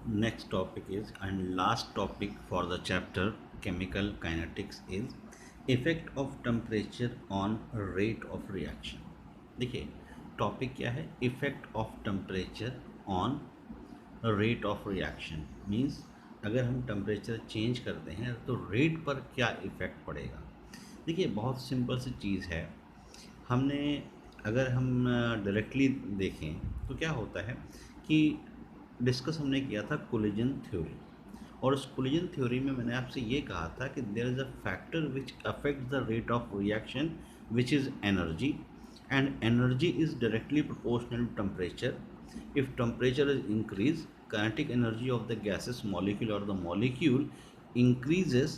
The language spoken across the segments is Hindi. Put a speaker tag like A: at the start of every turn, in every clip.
A: Next topic is and last topic for the chapter chemical kinetics is effect of temperature on rate of reaction. देखिए टॉपिक क्या है, effect of temperature on rate of reaction means अगर हम टेम्परेचर चेंज करते हैं तो रेट पर क्या इफ़ेक्ट पड़ेगा। देखिए बहुत सिंपल सी चीज़ है। हमने अगर हम डायरेक्टली देखें तो क्या होता है कि डिस्कस हमने किया था कोलिजन थ्योरी, और उस कोलिजन थ्योरी में मैंने आपसे ये कहा था कि there is a factor which affects the rate of reaction which is energy, and energy is directly proportional to temperature. If temperature is increased, kinetic energy of the gaseous molecule or the molecule increases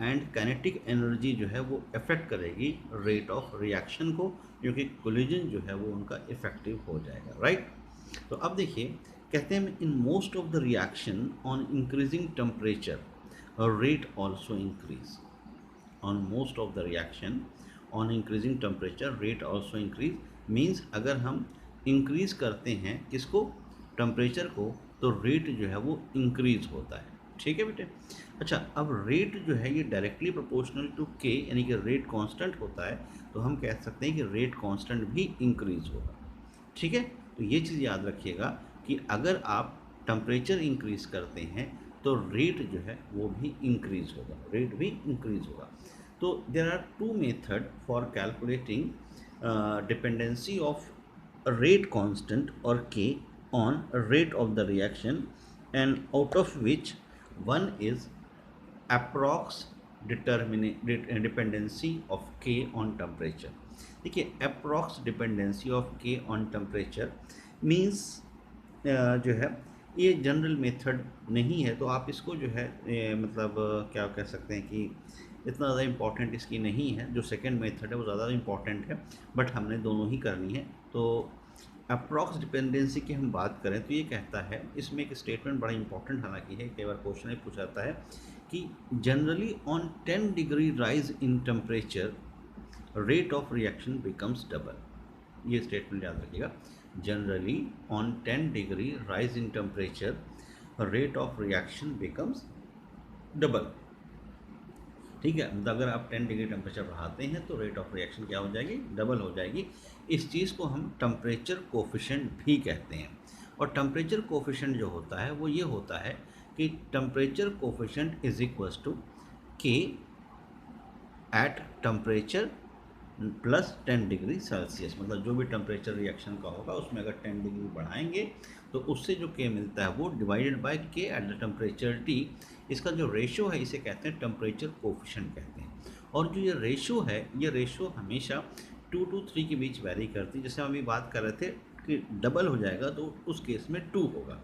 A: and kinetic energy जो है वो affect करेगी rate of reaction को, क्योंकि collision जो है वो उनका effective हो जाएगा, right? तो अब देखिए कहते हैं in most of the reaction on increasing temperature rate also increase. On most of the reaction on increasing temperature rate also increase means अगर हम increase करते हैं किसको, टेम्परेचर को, तो रेट जो है वो इंक्रीज होता है। ठीक है बेटे। अच्छा, अब रेट जो है ये डायरेक्टली प्रोपोर्शनल टू के, यानी कि रेट कांस्टेंट होता है, तो हम कह सकते हैं कि रेट कांस्टेंट भी इंक्रीज होगा। ठीक है, तो ये चीज़ याद रखिएगा कि अगर आप टेम्परेचर इंक्रीज करते हैं तो रेट जो है वो भी इंक्रीज होगा, रेट भी इंक्रीज होगा। तो there are two method for calculating dependency of rate constant or K on rate of the reaction, and out of which one is approx dependency of K on temperature. देखिए approx dependency of K on temperature means जो है ये जनरल मेथड नहीं है, तो आप इसको जो है मतलब क्या कह सकते हैं कि इतना ज़्यादा इम्पॉर्टेंट इसकी नहीं है। जो सेकंड मेथड है वो ज़्यादा इम्पॉर्टेंट है, बट हमने दोनों ही करनी है। तो अप्रॉक्स डिपेंडेंसी की हम बात करें तो ये कहता है, इसमें एक स्टेटमेंट बड़ा इंपॉर्टेंट हालांकि है, कई बार क्वेश्चन में पूछा जाता है कि generally on 10 degree rise in temperature rate of reaction becomes double. ये स्टेटमेंट याद रखिएगा, generally on 10 degree rise in temperature rate of reaction becomes double. ठीक है, मतलब अगर आप 10 डिग्री टेम्परेचर बढ़ाते हैं तो रेट ऑफ रिएक्शन क्या हो जाएगी, डबल हो जाएगी। इस चीज़ को हम टेम्परेचर कोफिशिएंट भी कहते हैं। और टेम्परेचर कोफिशिएंट जो होता है वो ये होता है कि temperature coefficient is equals to K at temperature plus 10 degree Celsius. मतलब जो भी टेम्परेचर रिएक्शन का होगा उसमें अगर 10 डिग्री बढ़ाएंगे तो उससे जो के मिलता है वो डिवाइडेड बाय के एट द टेम्परेचर टी। इसका जो रेशो है इसे कहते हैं टेम्परेचर कोफिशिएंट कहते हैं। और जो ये रेशो है, ये रेशो हमेशा 2 to 3 के बीच वेरी करती है। जैसे हम अभी बात कर रहे थे कि डबल हो जाएगा तो उस केस में 2 होगा,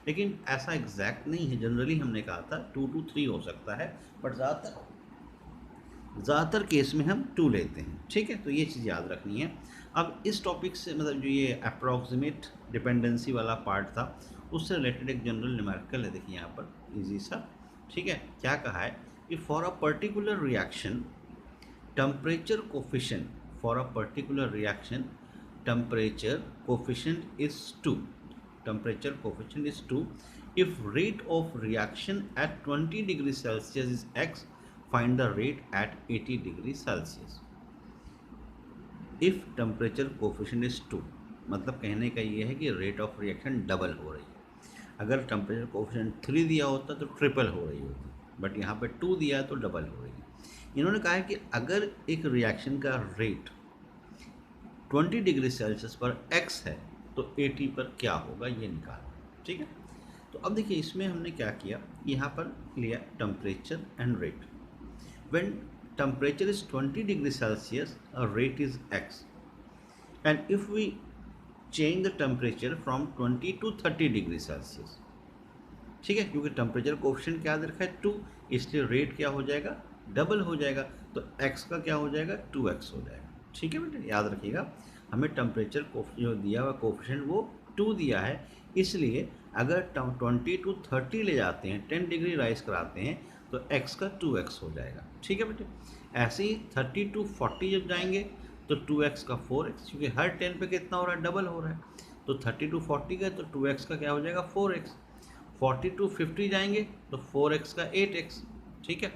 A: लेकिन ऐसा एग्जैक्ट नहीं है। जनरली हमने कहा था 2 to 3 हो सकता है, बट ज़्यादातर केस में हम 2 लेते हैं। ठीक है, तो ये चीज़ याद रखनी है। अब इस टॉपिक से मतलब जो ये अप्रॉक्सीमेट डिपेंडेंसी वाला पार्ट था उससे रिलेटेड एक जनरल न्यूमेरिकल है, देखिए यहाँ पर इजी सा। ठीक है, क्या कहा है कि for a particular reaction temperature coefficient, for a particular reaction temperature coefficient is 2, temperature coefficient is 2 if rate of reaction at 20 degree Celsius is x, find the rate at 80 degree Celsius if temperature coefficient is 2। मतलब कहने का ये है कि रेट ऑफ रिएक्शन डबल हो रही है। अगर टेम्परेचर कोफिशिएंट 3 दिया होता तो ट्रिपल हो रही होती, बट यहाँ पे 2 दिया है तो डबल हो रही है। इन्होंने कहा है कि अगर एक रिएक्शन का रेट 20 डिग्री सेल्सियस पर x है तो 80 पर क्या होगा ये निकालना। ठीक है, तो अब देखिए इसमें हमने क्या किया, यहाँ पर लिया temperature and rate. When temperature is 20 degree Celsius rate is x, and if we change the temperature from 20 to 30 degree Celsius, ठीक है, क्योंकि टेम्परेचर कोफिशिएंट क्या दे रखा है 2, इसलिए रेट क्या हो जाएगा, डबल हो जाएगा, तो x का क्या हो जाएगा 2x हो जाएगा। ठीक है बेटे, याद रखिएगा हमें टेम्परेचर जो दिया हुआ कोफिशिएंट वो 2 दिया है, इसलिए अगर 20 to 30 ले जाते हैं, 10 डिग्री राइज कराते हैं तो x का 2x हो जाएगा। ठीक है बेटे, ऐसे ही 30 to 40 जब जाएंगे तो 2x का 4x, क्योंकि हर 10 पे कितना हो रहा है, डबल हो रहा है। तो 30 to 40 गए तो 2x का क्या हो जाएगा 4x, 40 टू 50 जाएंगे तो 4x का 8x, ठीक है।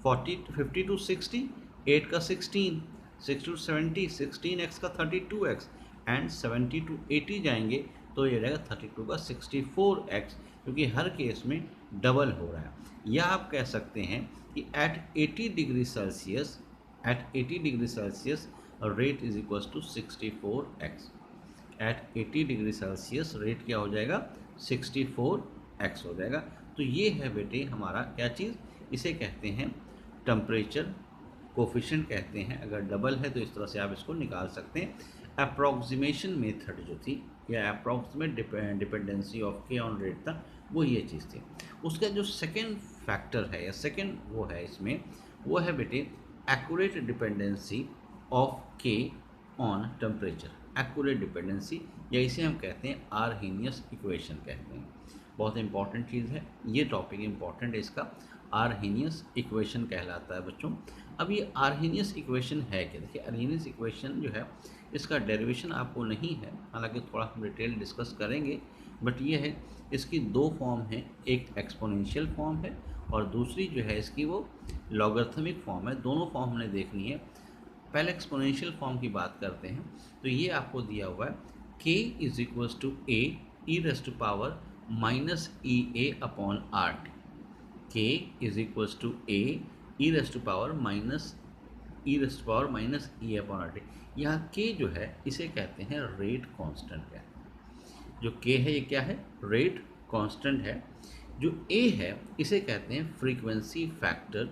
A: 50 टू 60, 8 का 16, 60 टू 70, 16x का 32x, एंड 70 टू 80 जाएंगे तो ये रहेगा 32 का 64x, क्योंकि हर केस में डबल हो रहा है। या आप कह सकते हैं कि at 80 degree Celsius, rate is equal to 64x। At 80 degree Celsius rate क्या हो जाएगा, 64x हो जाएगा। तो ये है बेटे हमारा क्या चीज़, इसे कहते हैं टेम्परेचर कोफिशिएंट कहते हैं। अगर डबल है तो इस तरह से आप इसको निकाल सकते हैं। अप्रॉक्सीमेशन मेथड जो थी, या अप्रॉक्सीमेट डिपेंडेंसी ऑफ के ऑन रेट था, वो ये चीज़ थी। उसका जो सेकेंड फैक्टर है या सेकेंड वो है इसमें, वो है बेटे एक्यूरेट डिपेंडेंसी ऑफ के ऑन टेम्परेचर। एक्यूरेट डिपेंडेंसी, या इसे हम कहते हैं आर्हेनियस इक्वेशन कहते हैं। बहुत इंपॉर्टेंट चीज़ है, ये टॉपिक इंपॉर्टेंट है इसका। आर्हेनियस इक्वेशन कहलाता है बच्चों। अब ये आर्हेनियस इक्वेशन है क्या, देखिए आर्हेनियस इक्वेशन जो है इसका डेरिवेशन आपको नहीं है, हालांकि थोड़ा हम डिटेल डिस्कस करेंगे, बट ये है इसकी दो फॉर्म है, एक एक्सपोनेंशियल फॉर्म है और दूसरी जो है इसकी वो लॉगरिथमिक फॉर्म है। दोनों फॉर्म हमने देखनी है। पहले एक्सपोनेंशियल फॉर्म की बात करते हैं, तो ये आपको दिया हुआ है k is equals to A E raise to power minus E A upon R T. k is equals to A E raise to power minus E raise to power minus E upon R T. यहाँ k जो है इसे कहते हैं रेट कांस्टेंट कहते हैं। जो k है ये क्या है, रेट कांस्टेंट है। जो a है इसे कहते हैं फ्रीक्वेंसी फैक्टर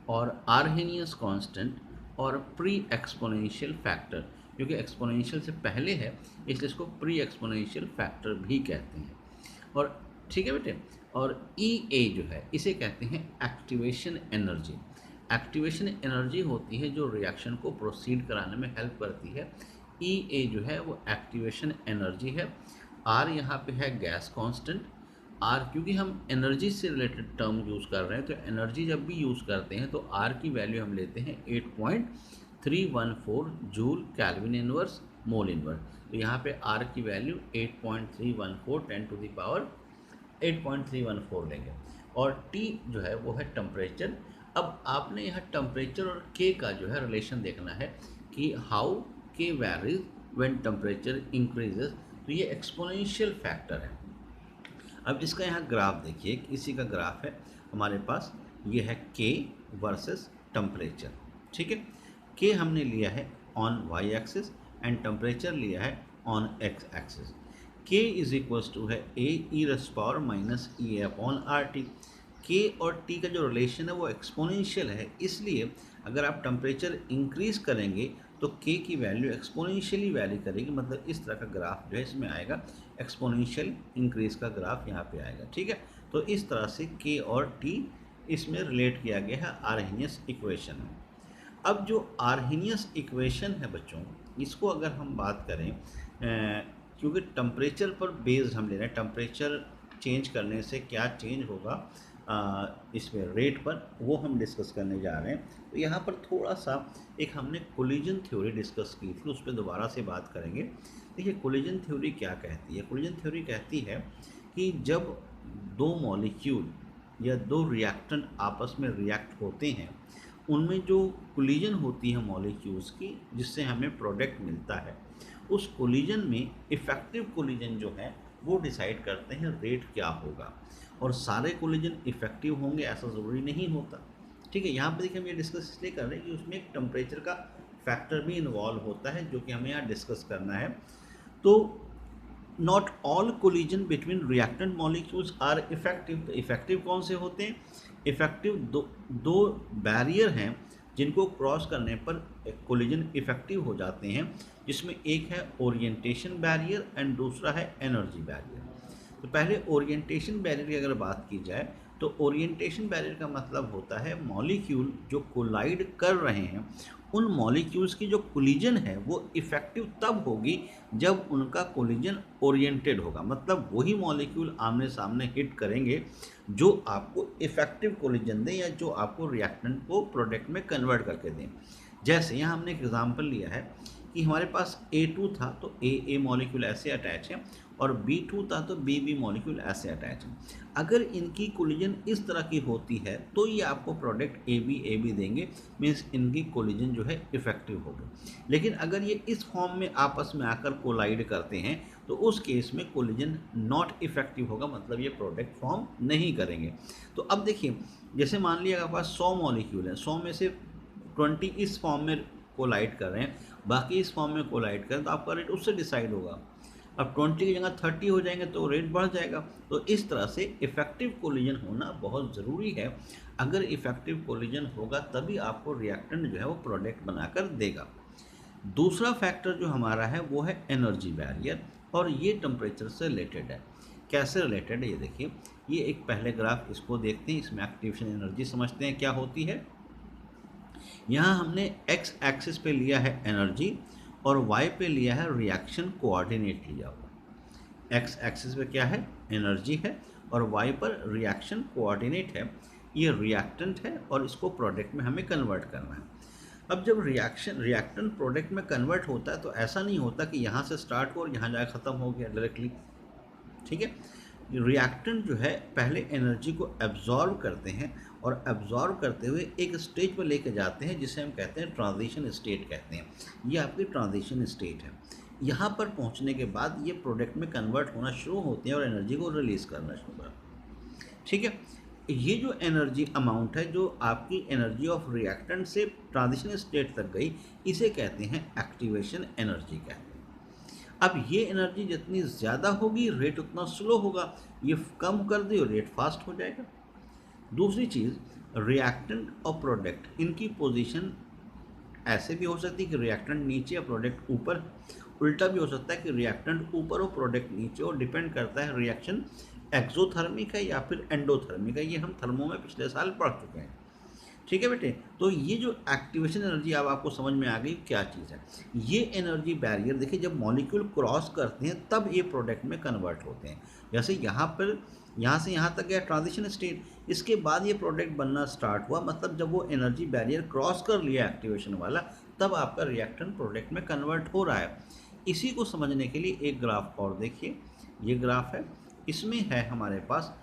A: और आर्हेनियस कांस्टेंट और प्री एक्सपोनेंशियल फैक्टर, क्योंकि एक्सपोनेंशियल से पहले है इसलिए इसको प्री एक्सपोनेंशियल फैक्टर भी कहते हैं। और ठीक है बेटे, और ई ए जो है इसे कहते हैं एक्टिवेशन एनर्जी। एक्टिवेशन एनर्जी होती है जो रिएक्शन को प्रोसीड कराने में हेल्प करती है। ई ए जो है वो एक्टिवेशन एनर्जी है। आर यहाँ पे है गैस कांस्टेंट। आर क्योंकि हम एनर्जी से रिलेटेड टर्म यूज़ कर रहे हैं, तो एनर्जी जब भी यूज़ करते हैं तो आर की वैल्यू हम लेते हैं 8.314 joule kelvin inverse mole inverse. तो यहाँ पे आर की वैल्यू 8.314 10 टू द पावर 8.314 लेंगे। और टी जो है वो है टेम्परेचर। अब आपने यहाँ टेम्परेचर और के का जो है रिलेशन देखना है कि हाउ के वैरीज व्हेन टेम्परेचर इंक्रीजेस, तो ये एक्सपोनेंशियल फैक्टर है। अब इसका यहाँ ग्राफ देखिए, इसी का ग्राफ है हमारे पास, ये है के वर्सेस टेम्परेचर, ठीक है। के हमने लिया है on Y axis and temperature लिया है on X axis. K is equals to है A E raise power minus E A upon R T. K और टी का जो रिलेशन है वो एक्सपोनेंशियल है, इसलिए अगर आप टेम्परेचर इंक्रीज करेंगे तो के की वैल्यू एक्सपोनेंशियली वैरी करेगी, मतलब इस तरह का ग्राफ जो है इसमें आएगा, एक्सपोनेंशियल इंक्रीज का ग्राफ यहाँ पे आएगा, ठीक है। तो इस तरह से के और टी इसमें रिलेट किया गया है आर्हेनियस इक्वेशन में। अब जो आर्हेनियस इक्वेशन है बच्चों, इसको अगर हम बात करें, क्योंकि टेम्परेचर पर बेस्ड हम ले रहे हैं, टेम्परेचर चेंज करने से क्या चेंज होगा इसमें रेट पर, वो हम डिस्कस करने जा रहे हैं। तो यहाँ पर थोड़ा सा एक हमने कोलिजन थ्योरी डिस्कस की थी, उस पर दोबारा से बात करेंगे। देखिए कोलिजन थ्योरी क्या कहती है। कोलिजन थ्योरी कहती है कि जब दो मॉलिक्यूल या दो रिएक्टेंट आपस में रिएक्ट होते हैं, उनमें जो कोलिजन होती है मॉलिक्यूल्स की, जिससे हमें प्रोडक्ट मिलता है, उस कोलिजन में इफ़ेक्टिव कोलिजन जो है वो डिसाइड करते हैं रेट क्या होगा। और सारे कोलिजन इफ़ेक्टिव होंगे ऐसा ज़रूरी नहीं होता, ठीक है। यहाँ पर देखिए हम ये डिस्कस इसलिए कर रहे हैं कि उसमें एक टेम्परेचर का फैक्टर भी इन्वॉल्व होता है, जो कि हमें यहाँ डिस्कस करना है। तो not all collision between reactant molecules are effective. तो इफेक्टिव कौन से होते हैं, इफेक्टिव दो बैरियर हैं जिनको क्रॉस करने पर कोलिजन इफेक्टिव हो जाते हैं, जिसमें एक है ओरिएंटेशन बैरियर एंड दूसरा है एनर्जी बैरियर। तो पहले ओरिएंटेशन बैरियर की अगर बात की जाए, तो ओरिएंटेशन बैरियर का मतलब होता है मॉलिक्यूल जो कोलाइड कर रहे हैं, उन मॉलिक्यूल्स की जो कोलिजन है वो इफ़ेक्टिव तब होगी जब उनका कोलिजन ओरिएंटेड होगा, मतलब वही मॉलिक्यूल आमने सामने हिट करेंगे जो आपको इफ़ेक्टिव कोलिजन दें या जो आपको रिएक्टेंट को प्रोडक्ट में कन्वर्ट करके दें। जैसे यहाँ हमने एक एग्जांपल लिया है कि हमारे पास A2 था, तो ए मॉलिक्यूल ऐसे अटैच है और B2 था तो B मॉलिक्यूल ऐसे अटैच है। अगर इनकी कोलिजन इस तरह की होती है तो ये आपको प्रोडक्ट AB देंगे, मीन्स इनकी कोलिजन जो है इफेक्टिव होगी। लेकिन अगर ये इस फॉर्म में आपस में आकर कोलाइड करते हैं तो उस केस में कोलिजन नॉट इफेक्टिव होगा, मतलब ये प्रोडक्ट फॉर्म नहीं करेंगे। तो अब देखिए, जैसे मान लिया आपके पास 100 मॉलिक्यूल है, 100 में से 20 इस फॉर्म में कोलाइड कर रहे हैं, बाकी इस फॉर्म में कोलाइड करें, तो आपका रेट उससे डिसाइड होगा। अब 20 की जगह 30 हो जाएंगे तो रेट बढ़ जाएगा। तो इस तरह से इफेक्टिव कोलिजन होना बहुत ज़रूरी है। अगर इफेक्टिव कोलिजन होगा तभी आपको रिएक्टेंट जो है वो प्रोडक्ट बनाकर देगा। दूसरा फैक्टर जो हमारा है वो है एनर्जी बैरियर, और ये टेम्परेचर से रिलेटेड है। कैसे रिलेटेड है ये देखिए, ये एक पहले ग्राफ इसको देखते हैं, इसमें एक्टिवेशन एनर्जी समझते हैं क्या होती है। यहाँ हमने एक्स एक्सिस पे लिया है एनर्जी और वाई पे लिया है रिएक्शन कोऑर्डिनेट लिया हुआ। एक्स एक्सिस पे क्या है, एनर्जी है, और वाई पर रिएक्शन कोऑर्डिनेट है। ये रिएक्टेंट है और इसको प्रोडक्ट में हमें कन्वर्ट करना है। अब जब रिएक्टेंट प्रोडक्ट में कन्वर्ट होता है तो ऐसा नहीं होता कि यहाँ से स्टार्ट हो और यहाँ जाकर ख़त्म हो गया डायरेक्टली, ठीक है। रिएक्टेंट जो है पहले एनर्जी को एब्जॉर्व करते हैं और एब्जॉर्व करते हुए एक स्टेज पर लेके जाते हैं जिसे हम कहते हैं ट्रांजिशन स्टेट कहते हैं। ये आपकी ट्रांजिशन स्टेट है। यहाँ पर पहुँचने के बाद ये प्रोडक्ट में कन्वर्ट होना शुरू होते हैं और एनर्जी को रिलीज़ करना शुरू करते हैं, ठीक है। ये जो एनर्जी अमाउंट है जो आपकी एनर्जी ऑफ रिएक्टेंट से ट्रांजिशन स्टेट तक गई, इसे कहते हैं एक्टिवेशन एनर्जी कहते हैं। अब ये एनर्जी जितनी ज़्यादा होगी रेट उतना स्लो होगा, ये कम कर दे रेट फास्ट हो जाएगा। दूसरी चीज़, रिएक्टेंट और प्रोडक्ट इनकी पोजीशन ऐसे भी हो सकती है कि रिएक्टेंट नीचे या प्रोडक्ट ऊपर, उल्टा भी हो सकता है कि रिएक्टेंट ऊपर और प्रोडक्ट नीचे, और डिपेंड करता है रिएक्शन एक्सोथर्मिक है या फिर एंडोथर्मिक है। ये हम थर्मो में पिछले साल पढ़ चुके हैं, ठीक है बेटे। तो ये जो एक्टिवेशन एनर्जी अब आपको समझ में आ गई क्या चीज़ है। ये एनर्जी बैरियर देखिए, जब मॉलिक्यूल क्रॉस करते हैं तब ये प्रोडक्ट में कन्वर्ट होते हैं। जैसे यहाँ पर यहाँ से यहाँ तक गया ट्रांजिशन स्टेट, इसके बाद ये प्रोडक्ट बनना स्टार्ट हुआ, मतलब जब वो एनर्जी बैरियर क्रॉस कर लिया एक्टिवेशन वाला, तब आपका रिएक्टेंट प्रोडक्ट में कन्वर्ट हो रहा है। इसी को समझने के लिए एक ग्राफ और देखिए, ये ग्राफ है, इसमें है हमारे पास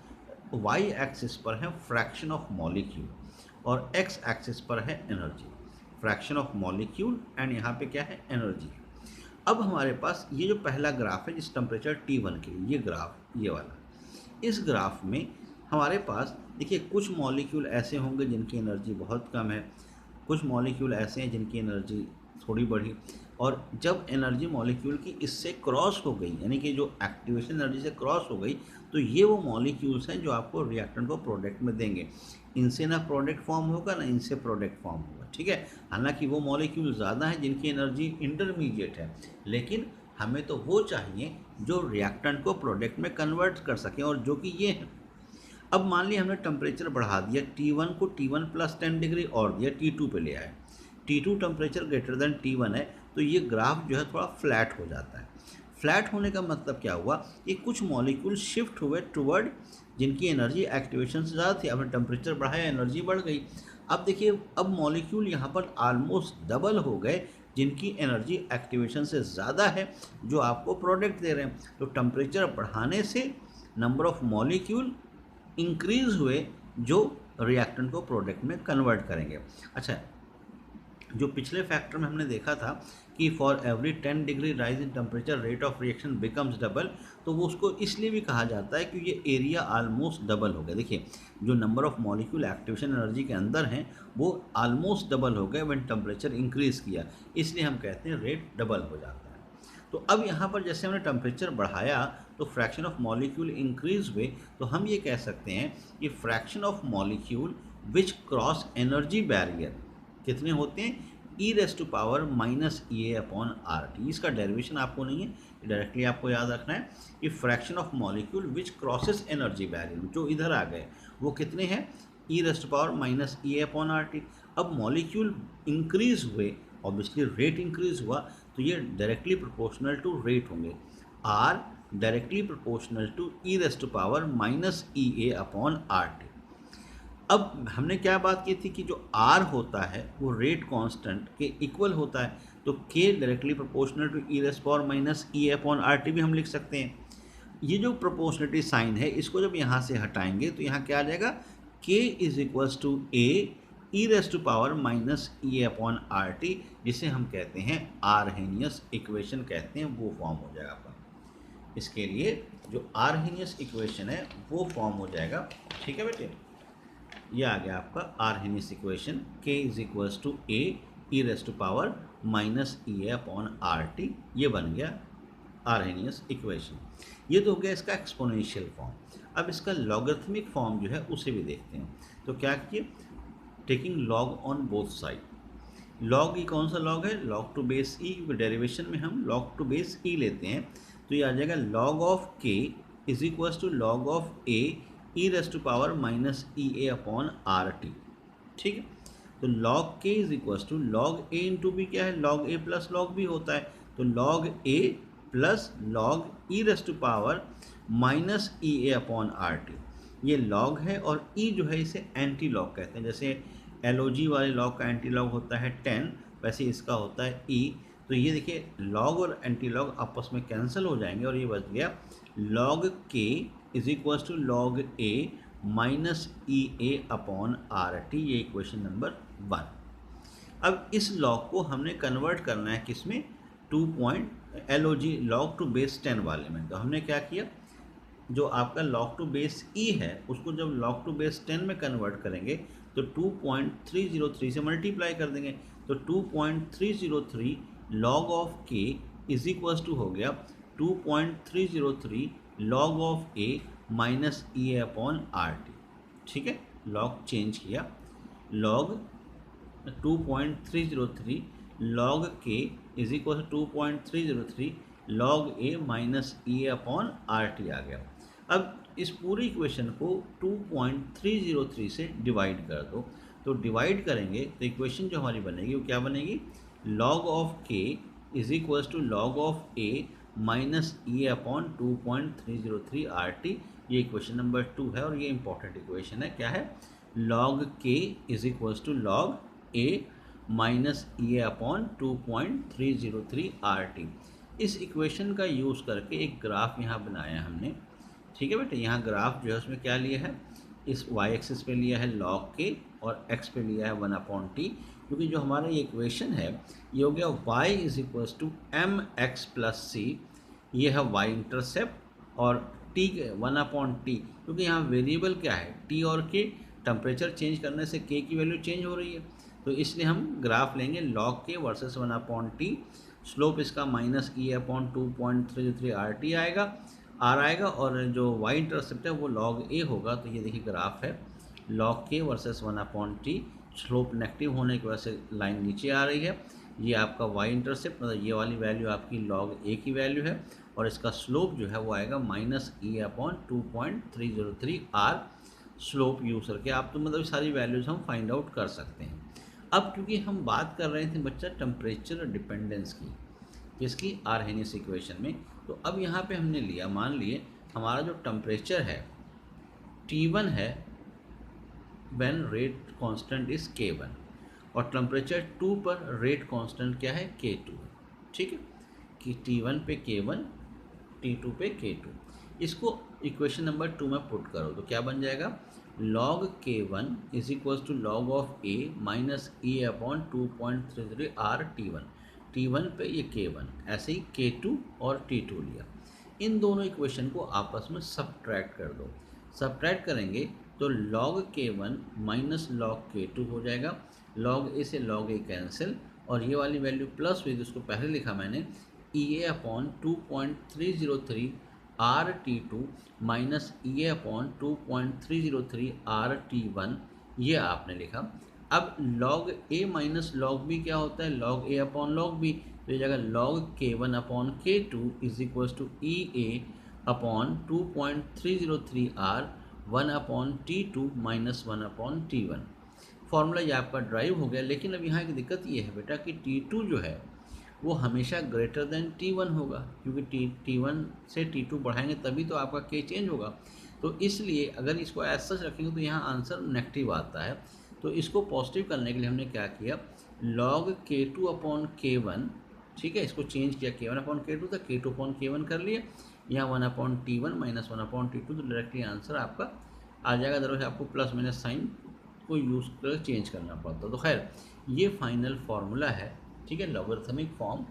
A: वाई एक्सिस पर है फ्रैक्शन ऑफ मॉलिक्यूल और एक्स एक्सिस पर है energy, fraction of molecule and यहाँ पे क्या है, एनर्जी। अब हमारे पास ये जो पहला ग्राफ है जिस टेम्परेचर T1 के लिए, ये ग्राफ, ये वाला, इस ग्राफ में हमारे पास देखिए कुछ मॉलिक्यूल ऐसे होंगे जिनकी एनर्जी बहुत कम है, कुछ मॉलिक्यूल ऐसे हैं जिनकी एनर्जी थोड़ी बढ़ी, और जब एनर्जी मॉलिक्यूल की इससे क्रॉस हो गई, यानी कि जो एक्टिवेशन एनर्जी से क्रॉस हो गई, तो ये वो मॉलिक्यूल्स हैं जो आपको रिएक्टेंट को प्रोडक्ट में देंगे। इनसे ना प्रोडक्ट फॉर्म होगा ना इनसे प्रोडक्ट फॉर्म होगा, ठीक है। हालांकि वो मॉलिक्यूल ज़्यादा हैं जिनकी एनर्जी इंटरमीडिएट है, लेकिन हमें तो वो चाहिए जो रिएक्टेंट को प्रोडक्ट में कन्वर्ट कर सकें, और जो कि ये हैं। अब मान लिया हमने टेम्परेचर बढ़ा दिया, T1 को T1 + 10 डिग्री और दिया, T2 पे ले आए, T2 temperature greater than T1 है, तो ये ग्राफ जो है थोड़ा फ्लैट हो जाता है। फ्लैट होने का मतलब क्या हुआ कि कुछ मॉलिक्यूल शिफ्ट हुए टुवर्ड जिनकी एनर्जी एक्टिवेशन से ज़्यादा थी, अब टेम्परेचर बढ़ाया एनर्जी बढ़ गई। अब देखिए, अब मॉलिक्यूल यहाँ पर ऑलमोस्ट डबल हो गए जिनकी एनर्जी एक्टिवेशन से ज़्यादा है, जो आपको प्रोडक्ट दे रहे हैं। तो टेम्परेचर बढ़ाने से नंबर ऑफ मॉलिक्यूल इंक्रीज हुए जो रिएक्टेंट को प्रोडक्ट में कन्वर्ट करेंगे। अच्छा, जो पिछले फैक्टर में हमने देखा था कि for every 10 degree rise in temperature rate of reaction becomes double, तो वो उसको इसलिए भी कहा जाता है कि ये एरिया ऑलमोस्ट डबल हो गया। देखिए, जो number of molecule activation energy के अंदर हैं वो ऑलमोस्ट डबल हो गए व्हेन टेम्परेचर इंक्रीज़ किया, इसलिए हम कहते हैं रेट डबल हो जाता है। तो अब यहाँ पर जैसे हमने टेम्परेचर बढ़ाया तो फ्रैक्शन ऑफ मॉलिक्यूल इंक्रीज हुए, तो हम ये कह सकते हैं कि fraction of molecule which cross energy barrier कितने होते हैं, e⁻⁻⁸ इसका डेरिवेशन आपको नहीं है, डायरेक्टली आपको याद रखना है कि fraction of molecule which crosses energy barrier, जो इधर आ गए वो कितने हैं, e⁻⁻⁸ अब मॉलिक्यूल इंक्रीज हुए, ऑब्वियसली रेट इंक्रीज हुआ, तो ये डायरेक्टली प्रोपोर्शनल टू रेट होंगे, are directly proportional to e⁻⁻⁸ अब हमने क्या बात की थी कि जो R होता है वो रेट कांस्टेंट के इक्वल होता है, तो K directly proportional to e⁻⁻⁸ भी हम लिख सकते हैं। ये जो प्रोपोर्शनलिटी साइन है इसको जब यहाँ से हटाएंगे तो यहाँ क्या आ जाएगा, k is equals to A E raise to power minus E upon R T, जिसे हम कहते हैं आर्हेनियस इक्वेशन कहते हैं, वो फॉर्म हो जाएगा आपका। इसके लिए जो आर्हेनियस इक्वेशन है वो फॉर्म हो जाएगा। ठीक है बेटे, ये आ गया आपका Arrhenius equation, k is equals to A E raise to power minus E upon R T, ये बन गया आर्हेनियस इक्वेशन। ये तो हो गया इसका एक्सपोनेंशियल फॉर्म। अब इसका लॉगरिथमिक फॉर्म जो है उसे भी देखते हैं। तो क्या किए, taking log on both side. Log e कौन सा लॉग है, log to base e, derivation में हम लॉग टू बेस ई लेते हैं, तो ये आ जाएगा log of K is equals to log of A E raise to power minus E A upon R T. ठीक है, तो log K is equals to log A into B, क्या है, log A plus log B होता है, तो log A plus log E raise to power minus E A upon R T. ये लॉग है और ई जो है इसे एंटी लॉग कहते हैं। जैसे एलओजी वाले लॉग का एंटी लॉग होता है 10, वैसे इसका होता है ई। तो ये देखिए लॉग और एंटी लॉग आपस में कैंसिल हो जाएंगे और ये बच गया log K is equals to log A minus E A upon R T, ये इक्वेशन नंबर 1। अब इस लॉग को हमने कन्वर्ट करना है किस में, 2 point LOG log to base 10 वाले में। तो हमने क्या किया, जो आपका लॉग टू बेस ई है उसको जब लॉग टू बेस 10 में कन्वर्ट करेंगे तो 2.303 से मल्टीप्लाई कर देंगे, तो 2.303 log of K is equals to हो गया 2.303 log of A minus E A upon R T. ठीक है, लॉग चेंज किया, log 2.303 log K is equal to 2.303 log A minus E upon R T आ गया। अब इस पूरी इक्वेशन को 2.303 से डिवाइड कर दो, तो डिवाइड करेंगे तो इक्वेशन जो हमारी बनेगी वो क्या बनेगी, log of K is equals to log of A minus E upon 2.303 R T. ये इक्वेशन नंबर 2 है और ये इंपॉर्टेंट इक्वेशन है। क्या है, log K is equals to log A minus E upon 2.303 R T. इस इक्वेशन का यूज़ करके एक ग्राफ यहाँ बनाया हमने। ठीक है बेटे, यहाँ ग्राफ जो है उसमें क्या लिया है, इस वाई एक्सिस पे लिया है लॉग के और एक्स पे लिया है 1/t, क्योंकि जो हमारा ये इक्वेशन है ये हो गया y is equals to m x plus c, ये है y इंटरसेप्ट, और t 1/t, क्योंकि यहाँ वेरिएबल क्या है t और k, टेम्परेचर चेंज करने से k की वैल्यू चेंज हो रही है, तो इसलिए हम ग्राफ लेंगे लॉग के वर्सेस 1/t। स्लोप इसका minus E upon 2.303 R T आएगा, आर आएगा, और जो y इंटरसेप्ट है वो लॉग ए होगा। तो ये देखिए ग्राफ है लॉग के वर्सेस 1/t, स्लोप नेगेटिव होने की वजह से लाइन नीचे आ रही है। ये आपका y इंटरसेप्ट, मतलब ये वाली वैल्यू आपकी लॉग ए की वैल्यू है, और इसका स्लोप जो है वो आएगा minus E upon 2.303 R. Slope use करके आप तो मतलब सारी वैल्यूज़ हम फाइंड आउट कर सकते हैं। अब क्योंकि हम बात कर रहे थे बच्चा टेम्परेचर डिपेंडेंस की, किसकी, आर्हेनियस इक्वेशन में, तो अब यहाँ पे हमने लिया, मान लिए हमारा जो टेम्परेचर है T1 है when rate constant is K1, और टेम्परेचर 2 पर रेट कांस्टेंट क्या है, K2। ठीक है, कि T1 पे K1, T2 पे K2। इसको इक्वेशन नंबर 2 में पुट करो तो क्या बन जाएगा, log K1 is equals to log of A minus E upon 2.33 R T1। T1 पे ये K1, ऐसे ही K2 और T2 लिया। इन दोनों इक्वेशन को आपस में सब्ट्रैक्ट कर दो। सब्ट्रैक्ट करेंगे तो log K1 minus log K2 हो जाएगा, log A से log A कैंसिल, और ये वाली वैल्यू प्लस हुई, जिसको पहले लिखा मैंने E A upon 2.303 R T2 minus E A upon 2.303 R T1, ये आपने लिखा। अब log A minus log B क्या होता है, log A upon log B, तो ये जगह log K1 अपॉन K2 is equals to E A upon 2.303 R 1/T2 minus 1/T1। Formula ये आपका ड्राइव हो गया। लेकिन अब यहाँ की दिक्कत ये है बेटा कि T2 जो है वो हमेशा ग्रेटर देन T1 होगा, क्योंकि T1 से T2 बढ़ाएंगे तभी तो आपका K चेंज होगा। तो इसलिए अगर इसको ऐसा सच रखेंगे तो यहाँ आंसर नेगेटिव आता है। तो इसको पॉजिटिव करने के लिए हमने क्या किया, log K2 अपॉन K1, ठीक है, इसको चेंज किया, K1 अपॉन K2 था, K2 अपॉन K1 कर लिया। यहाँ 1/T1 माइनस 1/T2, तो डायरेक्टली आंसर आपका आ जाएगा। अदरवाइज आपको प्लस माइनस साइन को यूज़ कर चेंज करना पड़ता। तो खैर ये फाइनल फार्मूला है, ठीक है, लॉगरिथमिक फॉर्म।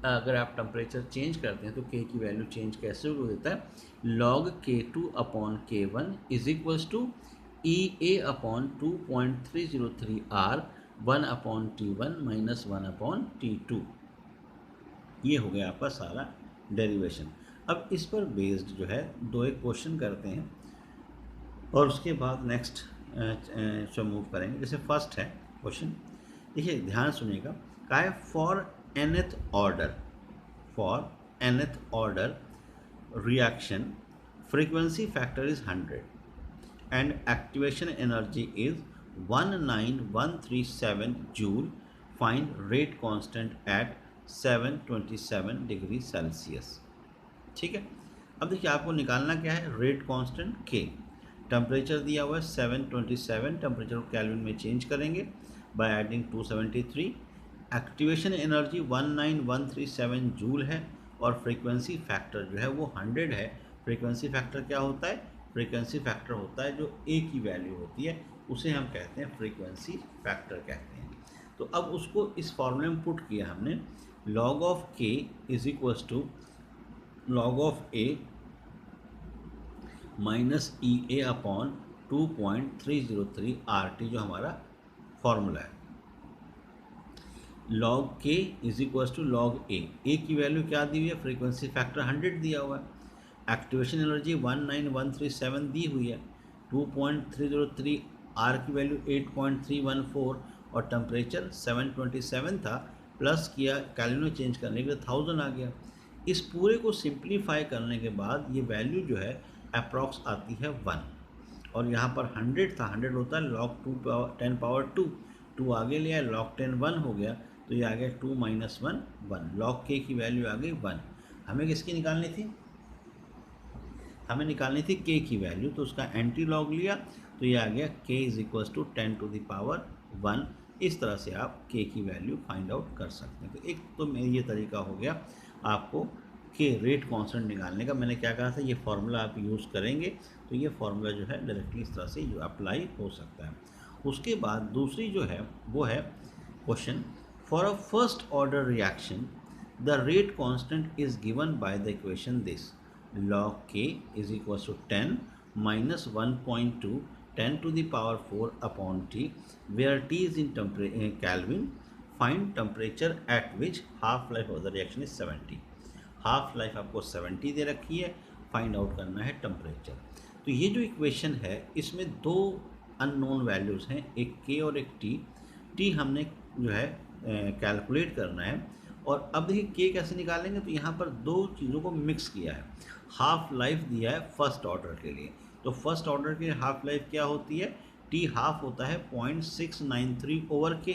A: अगर आप टेम्परेचर चेंज करते हैं तो के की वैल्यू चेंज कैसे हो देता है, log K2/K1 is equals to EA/2.303 R 1/T1 minus 1/T2। ये हो गया आपका सारा डेरिवेशन। अब इस पर बेस्ड जो है दो एक क्वेश्चन करते हैं और उसके बाद नेक्स्ट जो मूव करेंगे। जैसे फर्स्ट है क्वेश्चन, देखिए ध्यान सुनिएगा, क्या है, for nth order reaction frequency factor is 100 and activation energy is 19137 joule. Find rate constant at 727 degree Celsius. ठीक है, अब देखिए आपको निकालना क्या है, रेट कांस्टेंट के, टेम्परेचर दिया हुआ है 727, टेम्परेचर को केल्विन में चेंज करेंगे by adding 273, activation energy 19137 joule है और फ्रीक्वेंसी फैक्टर जो है वो 100 है। फ्रीक्वेंसी फैक्टर क्या होता है, फ्रीक्वेंसी फैक्टर होता है जो ए की वैल्यू होती है, उसे हम कहते हैं फ्रीक्वेंसी फैक्टर कहते हैं। तो अब उसको इस फॉर्मूले में पुट किया हमने, log of K is equals to log of A minus E A upon 2.303 RT जो हमारा फॉर्मूला है। log K is equals to log A की वैल्यू क्या दी हुई है, फ्रीक्वेंसी फैक्टर 100 दिया हुआ है, एक्टिवेशन एनर्जी 19137 दी हुई है, 2.303 आर की वैल्यू 8.314 और टेम्परेचर 727 था, प्लस किया कैल्विन में चेंज करने के लिए 1000 आ गया। इस पूरे को सिंप्लीफाई करने के बाद ये वैल्यू जो है अप्रॉक्स आती है 1 और यहाँ पर 100 था, 100 होता है log 10 पावर 2 आगे लिया, log 10 1 हो गया, तो ये आ गया 2 माइनस 1 1, log के की वैल्यू आ गई 1। हमें किसकी निकालनी थी, हमें निकालनी थी के की वैल्यू, तो उसका एंटी लॉग लिया तो ये आ गया k is equals to 10 to the power 1। इस तरह से आप k की वैल्यू फाइंड आउट कर सकते हैं। तो एक तो ये तरीका हो गया आपको के रेट कांस्टेंट निकालने का। मैंने क्या कहा था, ये फार्मूला आप यूज़ करेंगे तो ये फार्मूला जो है डायरेक्टली इस तरह से अप्लाई हो सकता है। उसके बाद दूसरी जो है वो है question, for a first order reaction the rate constant is given by the equation this, log k is equals to 10 minus 1.2 10 to the power 4 upon t, where t is in Kelvin. Find temperature at which half life of the reaction is 70. Half life आपको 70 दे रखी है, फाइंड आउट करना है टेम्परेचर। तो ये जो इक्वेशन है इसमें दो अननोन वैल्यूज़ हैं, एक k और एक t हमने जो है कैलकुलेट करना है। और अब देखिए k कैसे निकालेंगे, तो यहाँ पर दो चीज़ों को मिक्स किया है। हाफ लाइफ दिया है फर्स्ट ऑर्डर के लिए, तो फर्स्ट ऑर्डर के हाफ लाइफ क्या होती है, टी हाफ होता है 0.693 ओवर के,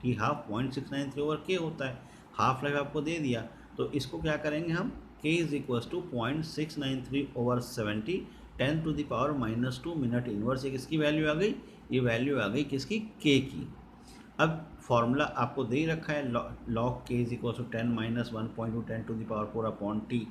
A: टी हाफ 0.693 ओवर के होता है, हाफ लाइफ आपको दे दिया। तो इसको क्या करेंगे हम, k is equals to 0.693 over 70 10 to the power -2 minute inverse. एक इसकी वैल्यू आ गई, ये वैल्यू आ गई किसकी, k की। अब फॉर्मूला आपको दे ही रखा है, log k is equals to 10 minus 1.2 10 to the power 4 upon T,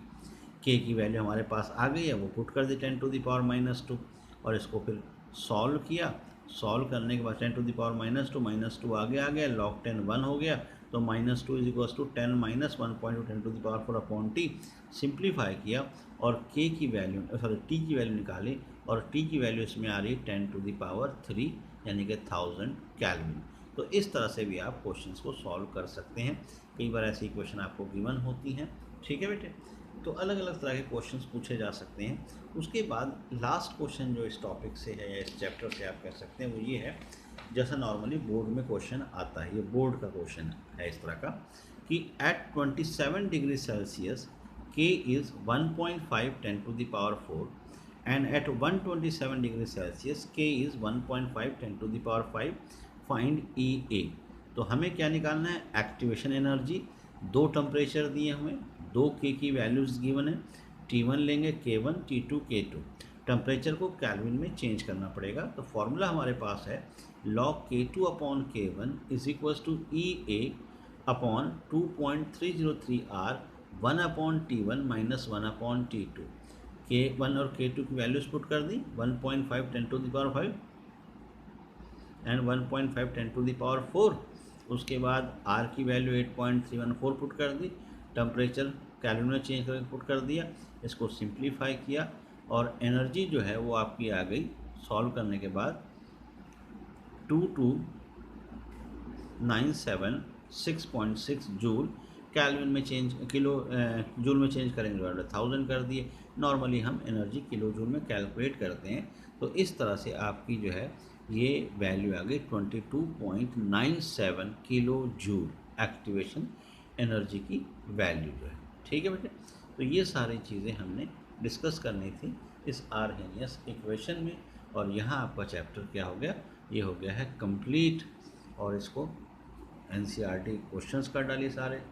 A: K की वैल्यू हमारे पास आ गई है, वो पुट कर दी 10 टू द पावर -2 और इसको फिर सॉल्व किया। सॉल्व करने के बाद 10 टू द पावर -2 आगे आ गया, log 10 1 हो गया, तो -2 is equals to 10 minus 1.2 10 to the power 4 upon T. Simplify किया और के की वैल्यू टी की वैल्यू निकाली और टी की वैल्यू इसमें आ रही है 10 टू द पावर 3 यानी कि 1000 कैल्विन। तो इस तरह से भी आप क्वेश्चंस को सॉल्व कर सकते हैं। कई बार ऐसी क्वेश्चन आपको गिवन होती हैं, ठीक है बेटे। तो अलग अलग तरह के क्वेश्चंस पूछे जा सकते हैं। उसके बाद लास्ट क्वेश्चन जो इस टॉपिक से है या इस चैप्टर से आप कह सकते हैं वो ये है, जैसा नॉर्मली बोर्ड में क्वेश्चन आता है, ये बोर्ड का क्वेश्चन है इस तरह का कि at 27 degree Celsius k is 1.5 10 to the power 4 and at 127 degree Celsius k is 1.5 10 to the power 5, find EA। तो हमें क्या निकालना है, एक्टिवेशन एनर्जी, दो टेम्परेचर दिए हमें, दो k की वैल्यूज़ गिवन है, T1 लेंगे K1 T2 K2, टेम्परेचर को कैल्विन में चेंज करना पड़ेगा। तो फॉर्मूला हमारे पास है log K2 upon K1 is equals to EA upon 2.303 R 1/T1 minus 1/T2, K1 और K2 की वैल्यूज पुट कर दी, 1.5 10⁵ एंड 1.5 10⁴। उसके बाद R की वैल्यू 8.314 पुट कर दी, टेम्परेचर कैलोरी में चेंज करके पुट कर दिया, इसको सिंप्लीफाई किया और एनर्जी जो है वो आपकी आ गई सॉल्व करने के बाद 2297 जूल, कैलविन में चेंज किलो जूल में चेंज करेंगे डिवाइड 1000 कर दिए। नॉर्मली हम एनर्जी किलो जूल में कैलकुलेट करते हैं, तो इस तरह से आपकी जो है ये वैल्यू आ गई 22.97 किलो जूल एक्टिवेशन एनर्जी की वैल्यू जो है। ठीक है बेटे, तो ये सारी चीज़ें हमने डिस्कस करनी थी इस आर्हेनियस इक्वेशन में, और यहाँ आपका चैप्टर क्या हो गया, ये हो गया है कंप्लीट। और इसको NCERT क्वेश्चंस कर डालिए सारे।